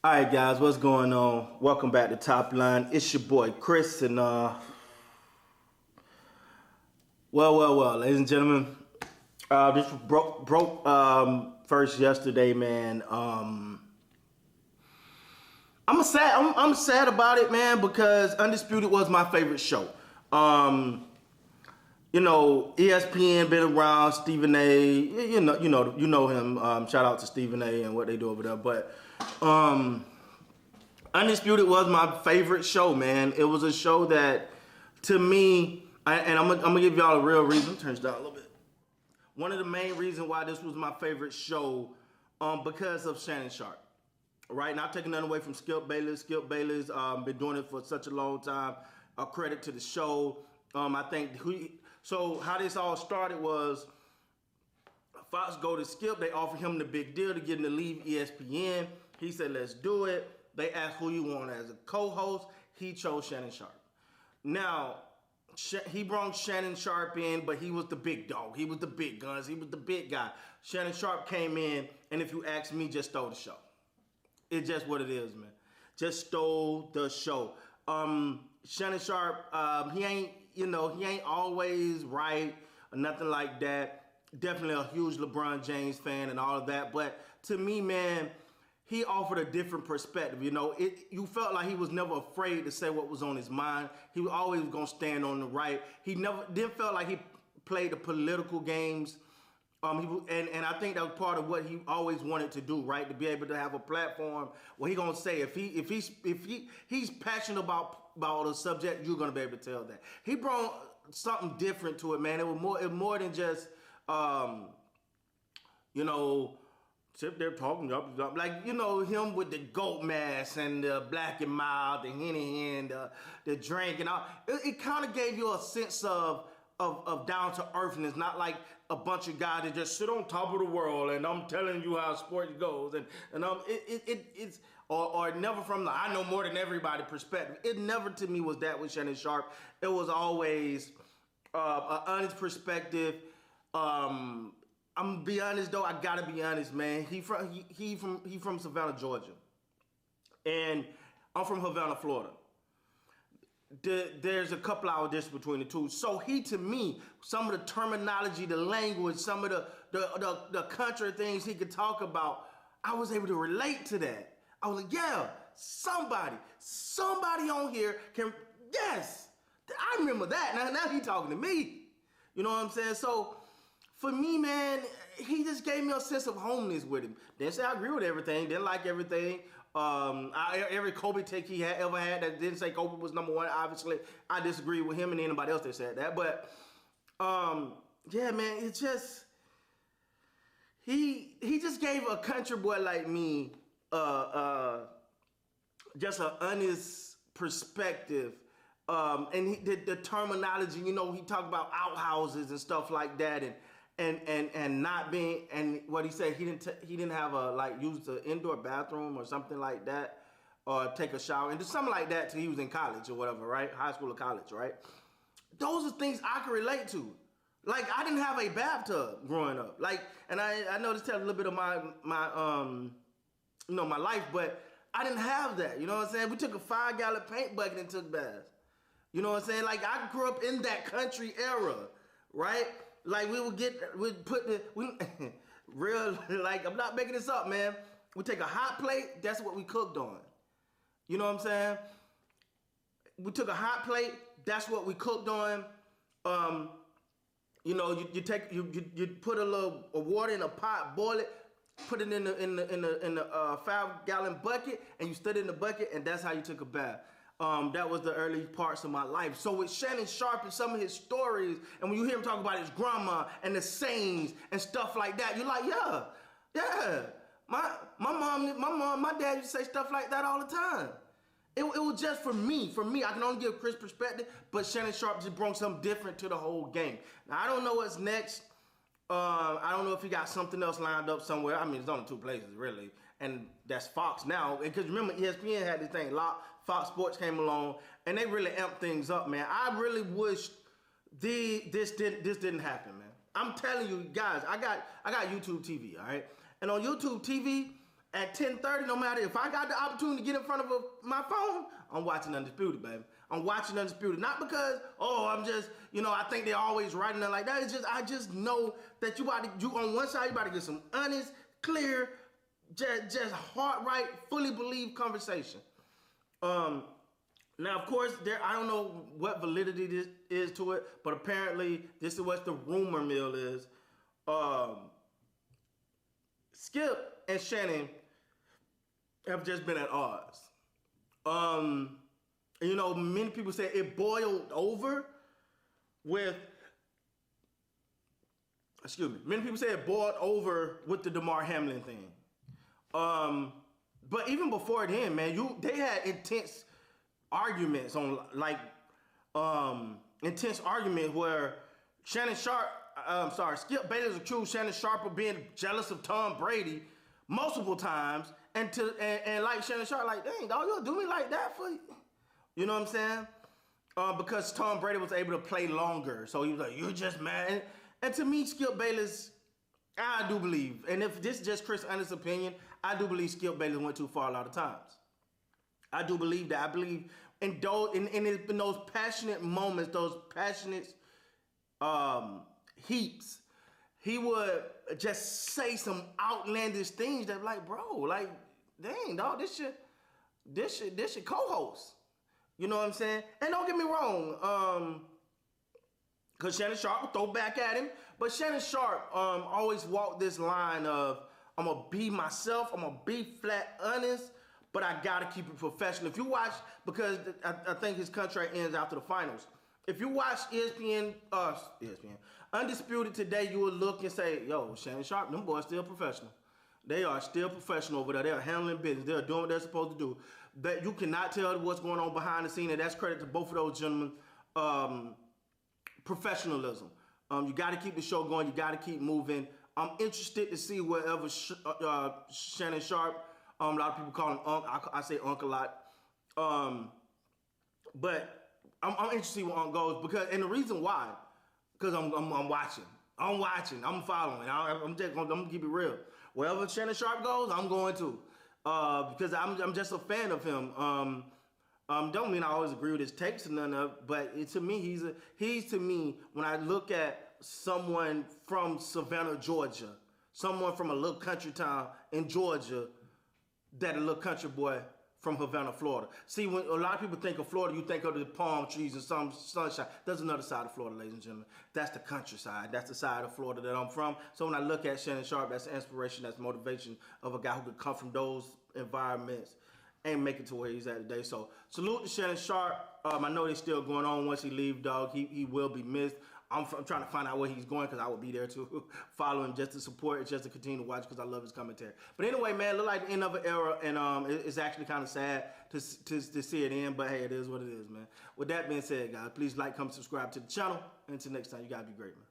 All right, guys, what's going on? Welcome back to Top Line. It's your boy Chris, and ladies and gentlemen, this broke first yesterday, man. I'm sad about it, man, because Undisputed was my favorite show. ESPN been around. Stephen A. You know him. Shout out to Stephen A. and what they do over there, but. Undisputed was my favorite show, man. It was a show that, to me, and I'm gonna give y'all a real reason. Turns down a little bit. One of the main reasons why this was my favorite show, because of Shannon Sharpe, right? Not taking nothing away from Skip Bayless. Skip Bayless been doing it for such a long time. A credit to the show. I think so. How this all started was Fox go to Skip. They offered him the big deal to get him to leave ESPN. He said, "Let's do it." They asked who you want as a co-host. He chose Shannon Sharpe. Now, he brought Shannon Sharpe in, but he was the big dog. He was the big guns. He was the big guy. Shannon Sharpe came in, and if you ask me, just stole the show. It's just what it is, man. Just stole the show. Shannon Sharpe, he ain't always right or nothing like that. Definitely a huge LeBron James fan and all of that. But to me, man, he offered a different perspective. You felt like he was never afraid to say what was on his mind. He was always going to stand on the right. He never didn't feel like he played the political games. And I think that was part of what he always wanted to do, right? To be able to have a platform where he gonna say if he's passionate about a subject, you're gonna be able to tell that. He brought something different to it, man. It was more than just sit there talking like him with the goat mask and the black and mild, the henny and the drink and all. It kind of gave you a sense of down to earthness, not like a bunch of guys that just sit on top of the world and I'm telling you how sports goes and it's or never from the I know more than everybody perspective. It never to me was that with Shannon Sharpe. It was always an honest perspective. I'm gonna be honest though. I gotta be honest, man. He from Savannah, Georgia, and I'm from Havana, Florida. There's a couple hour distance between the two. So he, to me, some of the terminology, the language, some of the country things he could talk about, I was able to relate to that. I was like, yeah, somebody on here can. Yes, I remember that. Now he talking to me. You know what I'm saying? So. For me, man, he just gave me a sense of homeness with him. Didn't say I agree with everything. Didn't like everything. Every Kobe take he ever had that didn't say Kobe was number one. Obviously, I disagree with him and anybody else that said that. But yeah, man, it's just he just gave a country boy like me just an honest perspective. And the terminology, he talked about outhouses and stuff like that, and not being, and what he said, he didn't have use the indoor bathroom or something like that, or take a shower and do something like that till he was in college or whatever, right? High school or college, right? Those are things I can relate to. Like, I didn't have a bathtub growing up. Like, and I know this tells a little bit of my life, but I didn't have that. You know what I'm saying? We took a 5-gallon paint bucket and took baths. You know what I'm saying? Like, I grew up in that country era, right? Like, real, like, I'm not making this up, man. We take a hot plate, that's what we cooked on. You know what I'm saying? We took a hot plate, that's what we cooked on. You put a little water in a pot, boil it, put it in the 5-gallon bucket, and you stood in the bucket, and that's how you took a bath. That was the early parts of my life. So with Shannon Sharpe and some of his stories, and when you hear him talk about his grandma and the sayings and stuff like that, you're like, yeah. My mom, my dad used to say stuff like that all the time. It was just for me. I can only give Chris perspective, but Shannon Sharpe just brought something different to the whole game. Now, I don't know what's next. I don't know if he got something else lined up somewhere. I mean, it's only two places, really. And that's Fox now. Because remember, ESPN had this thing. Fox Sports came along, and they really amped things up, man. I really wish this didn't happen, man. I'm telling you guys, I got YouTube TV, all right? And on YouTube TV, at 10:30, no matter if I got the opportunity to get in front of my phone, I'm watching Undisputed, baby. I'm watching Undisputed. Not because, I'm just, I think they're always writing it like that. It's just, I just know that you on one side, you about to get some honest, clear, just heart right, fully believed conversation. Now, of course, I don't know what validity this is to it, but apparently this is what the rumor mill is. Skip and Shannon have just been at odds. Many people say it boiled over with, many people say it boiled over with the DeMar Hamlin thing. But even before then, man, they had intense arguments on intense arguments where Shannon Sharpe, Skip Bayless accused Shannon Sharpe of being jealous of Tom Brady multiple times, and like Shannon Sharpe, like, dang, dog, you'll do me like that for you? You know what I'm saying? Because Tom Brady was able to play longer, so he was like, you're just mad. And to me, Skip Bayless, I do believe, and if this is just Chris Anderson's opinion, I do believe Skip Bayless went too far a lot of times. I do believe that. I believe in those passionate moments, those passionate heaps, he would just say some outlandish things that, like, bro, like, dang, dog, this should co-host. You know what I'm saying? And don't get me wrong, because Shannon Sharpe would throw back at him, but Shannon Sharpe always walked this line of, I'm going to be myself, I'm going to be flat honest, but I got to keep it professional. If you watch, because I think his contract ends after the finals. If you watch ESPN, Undisputed today, you would look and say, yo, Shannon Sharpe, them boys still professional. They are still professional over there. They're handling business. They're doing what they're supposed to do. That you cannot tell what's going on behind the scene, and that's credit to both of those gentlemen. Professionalism. You got to keep the show going. You got to keep moving. I'm interested to see wherever Shannon Sharpe, a lot of people call him Unc. I say Unc a lot. But I'm interested to see where Unc goes, and the reason why, because I'm watching. I'm following. I'm gonna keep it real. Wherever Shannon Sharpe goes, I'm going to, because I'm just a fan of him. Don't mean I always agree with his takes and none of, but to me, he's to me, when I look at someone from Savannah, Georgia, someone from a little country town in Georgia, that a little country boy from Havana, Florida. See, when a lot of people think of Florida, you think of the palm trees and some sunshine. There's another side of Florida, ladies and gentlemen. That's the countryside. That's the side of Florida that I'm from. So when I look at Shannon Sharpe, that's inspiration, that's motivation of a guy who could come from those environments and make it to where he's at today. So salute to Shannon Sharpe. I know they're still going on once he leaves, dog. He will be missed. I'm trying to find out where he's going, because I will be there to follow him, just to support it, just to continue to watch, because I love his commentary. But anyway, man, it look like the end of an era, and it's actually kind of sad to see it end, but hey, it is what it is, man. With that being said, guys, please like, comment, subscribe to the channel, and until next time, you gotta be great, man.